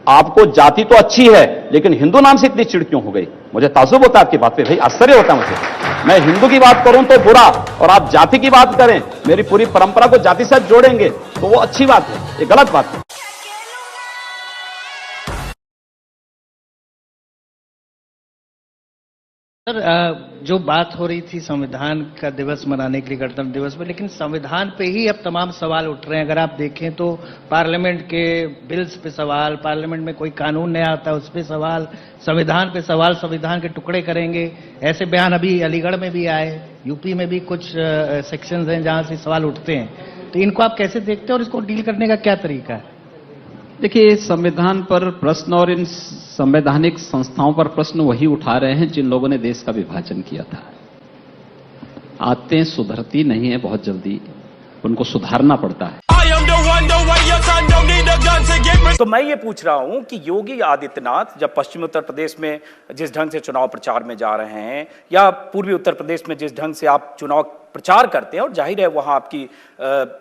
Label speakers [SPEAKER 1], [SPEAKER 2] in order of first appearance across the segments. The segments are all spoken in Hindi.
[SPEAKER 1] आपको जाति तो अच्छी है, लेकिन हिंदू नाम से इतनी चिढ़ क्यों हो गई? मुझे ताज्जुब होता है आपकी बात पे, भाई आश्चर्य होता है मुझे। मैं हिंदू की बात करूं तो बुरा, और आप जाति की बात करें, मेरी पूरी परंपरा को जाति से जोड़ेंगे तो वो अच्छी बात है, ये गलत बात है।
[SPEAKER 2] सर, जो बात हो रही थी संविधान का दिवस मनाने के लिए, गणतंत्र दिवस में, लेकिन संविधान पे ही अब तमाम सवाल उठ रहे हैं। अगर आप देखें तो पार्लियामेंट के बिल्स पे सवाल, पार्लियामेंट में कोई कानून नया आता है उस पे सवाल, संविधान पे सवाल, संविधान के टुकड़े करेंगे, ऐसे बयान अभी अलीगढ़ में भी आए, यूपी में भी कुछ सेक्शंस हैं जहां से सवाल उठते हैं। तो इनको आप कैसे देखते हैं और इसको डील करने का क्या तरीका है?
[SPEAKER 3] देखिए, संविधान पर प्रश्न और इन संवैधानिक संस्थाओं पर प्रश्न वही उठा रहे हैं जिन लोगों ने देश का विभाजन किया था। आदतें सुधरती नहीं है बहुत जल्दी, उनको सुधारना पड़ता है।
[SPEAKER 4] तो मैं ये पूछ रहा हूं कि योगी आदित्यनाथ जब पश्चिमी उत्तर प्रदेश में जिस ढंग से चुनाव प्रचार में जा रहे हैं, या पूर्वी उत्तर प्रदेश में जिस ढंग से आप चुनाव प्रचार करते हैं, और जाहिर है वहां आपकी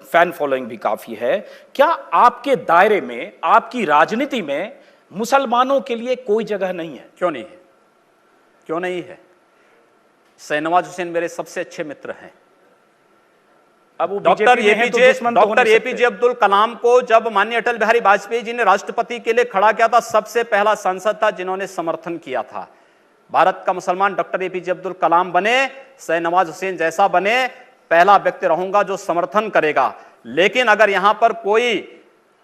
[SPEAKER 4] फैन फॉलोइंग भी काफी है, क्या आपके दायरे में, आपकी राजनीति में मुसलमानों के लिए कोई जगह नहीं है?
[SPEAKER 5] क्यों नहीं है? क्यों नहीं है? शाहनवाज हुसैन मेरे सबसे अच्छे मित्र हैं।
[SPEAKER 4] अब वो
[SPEAKER 5] डॉक्टर एपीजे अब्दुल कलाम को जब माननीय अटल बिहारी वाजपेयी जी ने राष्ट्रपति के लिए खड़ा किया था, सबसे पहला सांसद था जिन्होंने समर्थन किया था। भारत का मुसलमान डॉक्टर एपीजे अब्दुल कलाम बने, शाहनवाज हुसैन जैसा बने, पहला व्यक्ति रहूंगा जो समर्थन करेगा। लेकिन अगर यहां पर कोई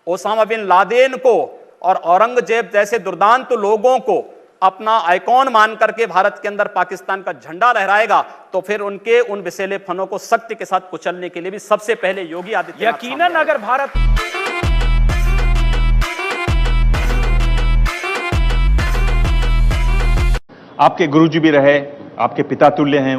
[SPEAKER 5] ओसामा बिन लादेन को और औरंगजेब जैसे दुर्दांत लोगों को अपना आइकॉन मान करके भारत के अंदर पाकिस्तान का झंडा लहराएगा, तो फिर उनके उन विषैले फनों को सख्ती के साथ कुचलने के लिए भी सबसे पहले योगी आदित्यनाथ।
[SPEAKER 4] यकीनन अगर भारत
[SPEAKER 6] आपके गुरुजी भी रहे, आपके पिता तुल्य हैं,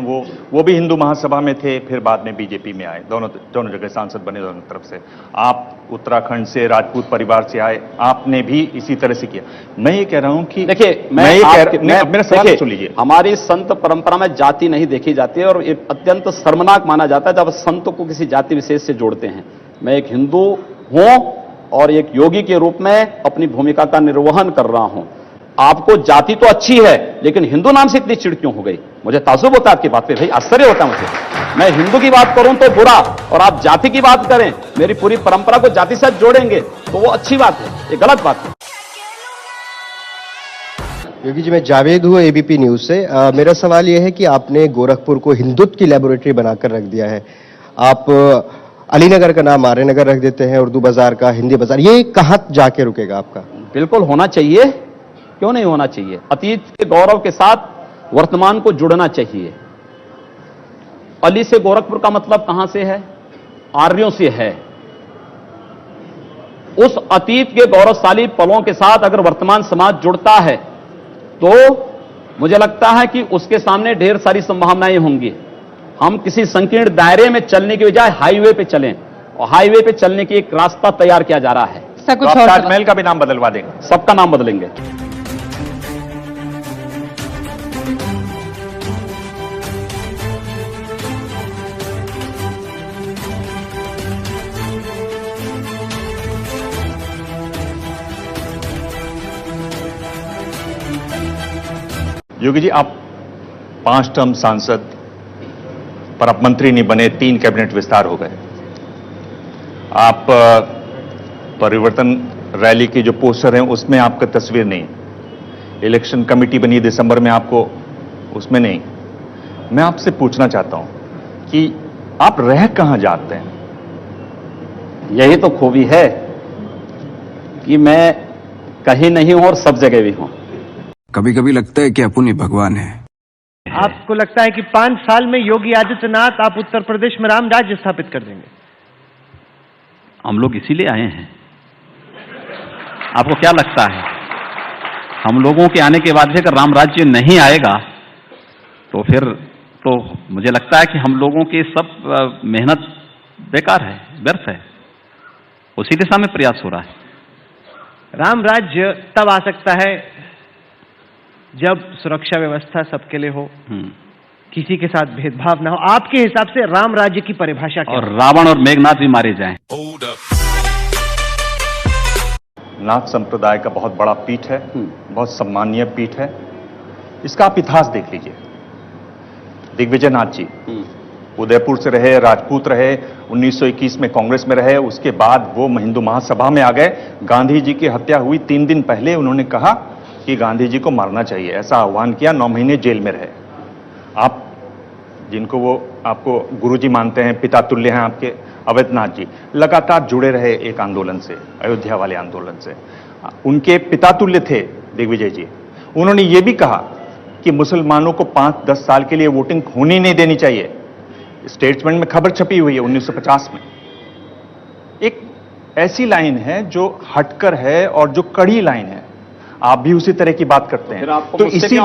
[SPEAKER 6] वो भी हिंदू महासभा में थे, फिर बाद में बीजेपी में आए, दोनों जगह सांसद बने दोनों तरफ से। आप उत्तराखंड से राजपूत परिवार से आए, आपने भी इसी तरह से किया। मैं ये कह रहा हूं कि
[SPEAKER 1] देखिए,
[SPEAKER 6] मेरा सवाल सुन लीजिए।
[SPEAKER 1] हमारी संत परंपरा में जाति नहीं देखी जाती है, और ये अत्यंत शर्मनाक माना जाता है जब संत को किसी जाति विशेष से जोड़ते हैं। मैं एक हिंदू हूं और एक योगी के रूप में अपनी भूमिका का निर्वहन कर रहा हूं। आपको जाति तो अच्छी है, लेकिन हिंदू नाम से इतनी चिढ़ क्यों हो गई? मुझे ताज्जुब होता है आपकी बात पे, भाई आश्चर्य होता है मुझे। मैं हिंदू की बात करूं तो बुरा, और आप जाति की बात करें, मेरी पूरी परंपरा को जाति से जोड़ेंगे तो वो अच्छी बात है, ये गलत बात है।
[SPEAKER 7] योगी जी, मैं जावेद हूँ एबीपी न्यूज से। मेरा सवाल यह है कि आपने गोरखपुर को हिंदुत्व की लेबोरेटरी बनाकर रख दिया है। आप अलीनगर का नाम आर्यनगर रख देते हैं, उर्दू बाजार का हिंदी बाजार, ये कहाँ जाके रुकेगा आपका?
[SPEAKER 1] बिल्कुल होना चाहिए, क्यों नहीं होना चाहिए? अतीत के गौरव के साथ वर्तमान को जुड़ना चाहिए। अली से गोरखपुर का मतलब कहां से है? आर्यों से है। उस अतीत के गौरवशाली पलों के साथ अगर वर्तमान समाज जुड़ता है तो मुझे लगता है कि उसके सामने ढेर सारी संभावनाएं होंगी। हम किसी संकीर्ण दायरे में चलने की बजाय हाईवे पे चलें, और हाईवे पे चलने की एक रास्ता तैयार किया जा रहा है।
[SPEAKER 6] तो आप ताजमहल का भी नाम बदलवा देंगे?
[SPEAKER 1] सबका नाम बदलेंगे।
[SPEAKER 6] योगी जी, आप 5 टर्म सांसद, पर आप मंत्री नहीं बने, 3 कैबिनेट विस्तार हो गए। आप परिवर्तन रैली की जो पोस्टर हैं उसमें आपका तस्वीर नहीं, इलेक्शन कमेटी बनी दिसंबर में, आपको उसमें नहीं। मैं आपसे पूछना चाहता हूं कि आप रह कहां जाते हैं?
[SPEAKER 1] यही तो खूबी है कि मैं कहीं नहीं हूं और सब जगह भी हूं।
[SPEAKER 8] कभी कभी लगता है कि अपन ही भगवान है।
[SPEAKER 9] आपको लगता है कि 5 साल में योगी आदित्यनाथ आप उत्तर प्रदेश में राम राज्य स्थापित कर देंगे?
[SPEAKER 10] हम लोग इसीलिए आए हैं। आपको क्या लगता है, हम लोगों के आने के बाद भी अगर राम राज्य नहीं आएगा तो फिर तो मुझे लगता है कि हम लोगों की सब मेहनत बेकार है, व्यर्थ है। उसी दिशा में प्रयास हो रहा है।
[SPEAKER 9] राम राज्य तब आ सकता है जब सुरक्षा व्यवस्था सबके लिए हो, किसी के साथ भेदभाव ना हो। आपके हिसाब से राम राज्य की परिभाषा क्या?
[SPEAKER 10] और रावण और मेघनाथ भी मारे जाएं।
[SPEAKER 6] नाथ संप्रदाय का बहुत बड़ा पीठ है, बहुत सम्मानीय पीठ है। इसका आप इतिहास देख लीजिए। दिग्विजय नाथ जी उदयपुर से रहे, राजपूत रहे, 1921 में कांग्रेस में रहे, उसके बाद वो हिंदू महासभा में आ गए। गांधी जी की हत्या हुई 3 दिन पहले उन्होंने कहा कि गांधी जी को मारना चाहिए, ऐसा आह्वान किया। 9 महीने जेल में रहे। आप जिनको वो आपको गुरुजी मानते हैं, पिता तुल्य हैं आपके, अवैधनाथ जी लगातार जुड़े रहे एक आंदोलन से, अयोध्या वाले आंदोलन से। उनके पिता तुल्य थे दिग्विजय जी। उन्होंने ये भी कहा कि मुसलमानों को 5-10 साल के लिए वोटिंग होनी नहीं देनी चाहिए। स्टेट्समेंट में खबर छपी हुई है 1950 में। एक ऐसी लाइन है जो हटकर है और जो कड़ी लाइन है। आप भी उसी तरह की बात करते हैं, तो इसी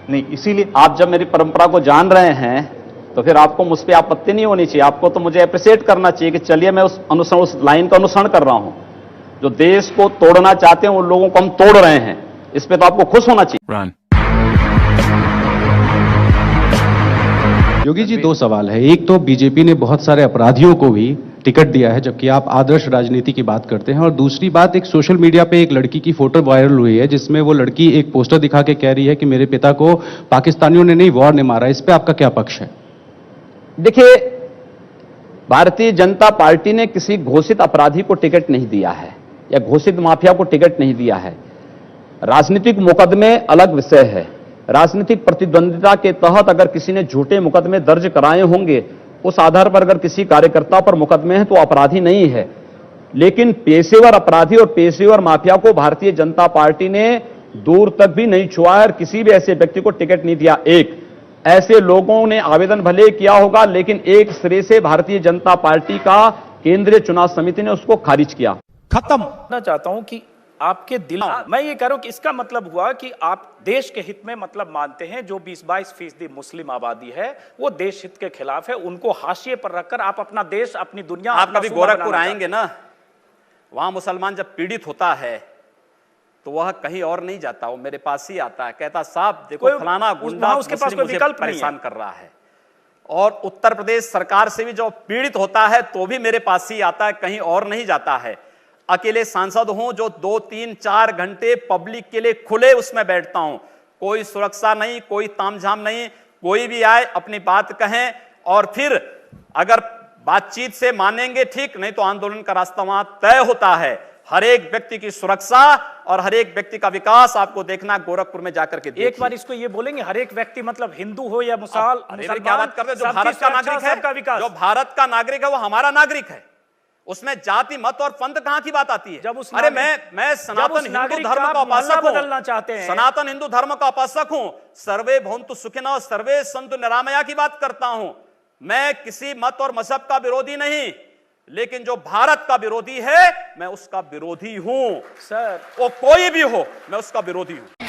[SPEAKER 6] नहीं, इसीलिए
[SPEAKER 1] आप जब मेरी परंपरा को जान रहे हैं तो फिर आपको मुझ पे आपत्ति नहीं होनी चाहिए। आपको तो मुझे अप्रिशिएट करना चाहिए कि चलिए मैं उस लाइन का अनुसरण कर रहा हूं। जो देश को तोड़ना चाहते हैं उन लोगों को हम तोड़ रहे हैं, इस पे तो आपको खुश होना चाहिए।
[SPEAKER 11] योगी जी, 2 सवाल है। एक तो बीजेपी ने बहुत सारे अपराधियों को भी टिकट दिया है, जबकि आप आदर्श राजनीति की बात करते हैं। और दूसरी बात, एक सोशल मीडिया पे एक लड़की की फोटो वायरल हुई है जिसमें वो लड़की एक पोस्टर दिखा के कह रही है कि मेरे पिता को पाकिस्तानियों ने नहीं, वॉर ने मारा। इस पे आपका क्या पक्ष है?
[SPEAKER 1] देखिए, भारतीय जनता पार्टी ने किसी घोषित अपराधी को टिकट नहीं दिया है या घोषित माफिया को टिकट नहीं दिया है। राजनीतिक मुकदमे अलग विषय है। राजनीतिक प्रतिद्वंदिता के तहत अगर किसी ने झूठे मुकदमे दर्ज कराए होंगे, उस आधार पर अगर किसी कार्यकर्ता पर मुकदमे हैं तो अपराधी नहीं है। लेकिन पेशेवर अपराधी और पेशेवर माफिया को भारतीय जनता पार्टी ने दूर तक भी नहीं छुआ और किसी भी ऐसे व्यक्ति को टिकट नहीं दिया। एक ऐसे लोगों ने आवेदन भले किया होगा, लेकिन एक सिरे से भारतीय जनता पार्टी का केंद्रीय चुनाव समिति ने उसको खारिज किया।
[SPEAKER 4] खत्म। मैं चाहता हूं कि आपके दिल, मैं ये कह रहा हूं कि इसका मतलब हुआ कि आप देश के हित में मतलब मानते हैं। जो 20-22% मुस्लिम आबादी है वो देश हित के खिलाफ है, उनको हाशिए पर रखकर आप अपना देश, अपनी दुनिया,
[SPEAKER 5] आप कभी गोरखपुर आएंगे ना, वहां मुसलमान जब पीड़ित होता है तो वह कहीं और नहीं जाता, वो मेरे पास ही आता है, कहता साहब देखो फलाना गुंडा
[SPEAKER 4] उसके पास कोई विकल्प
[SPEAKER 5] परेशान कर रहा है। और उत्तर प्रदेश सरकार से भी जो पीड़ित होता है तो भी मेरे पास ही आता है, कहीं और नहीं जाता है। अकेले सांसद हूं जो 2-3-4 घंटे पब्लिक के लिए खुले उसमें बैठता हूं, कोई सुरक्षा नहीं, कोई तामझाम नहीं, कोई भी आए अपनी बात कहें और फिर अगर बातचीत से मानेंगे ठीक, नहीं तो आंदोलन का रास्ता वहां तय होता है। हर एक व्यक्ति की सुरक्षा और हर एक व्यक्ति का विकास आपको देखना गोरखपुर में जाकर के देखिए।
[SPEAKER 4] एक बार इसको ये बोलेंगे, हर एक व्यक्ति मतलब हिंदू हो या मुसलमान,
[SPEAKER 5] क्या बात करते हैं? जो भारत का नागरिक है, जो भारत का नागरिक है वो हमारा नागरिक है, उसमें जाति मत और पंथ कहां की बात आती है?
[SPEAKER 4] जब उस
[SPEAKER 5] अरे मैं सनातन हिंदू धर्म का उपासक हूं,
[SPEAKER 4] बदलना चाहते हैं,
[SPEAKER 5] सनातन हिंदू धर्म का उपासक हूं, सर्वे भवन्तु सुखिनः सर्वे सन्तु निरामया की बात करता हूं। मैं किसी मत और मजहब का विरोधी नहीं, लेकिन जो भारत का विरोधी है मैं उसका विरोधी हूं।
[SPEAKER 4] सर,
[SPEAKER 5] वो कोई भी हो, मैं उसका विरोधी हूं।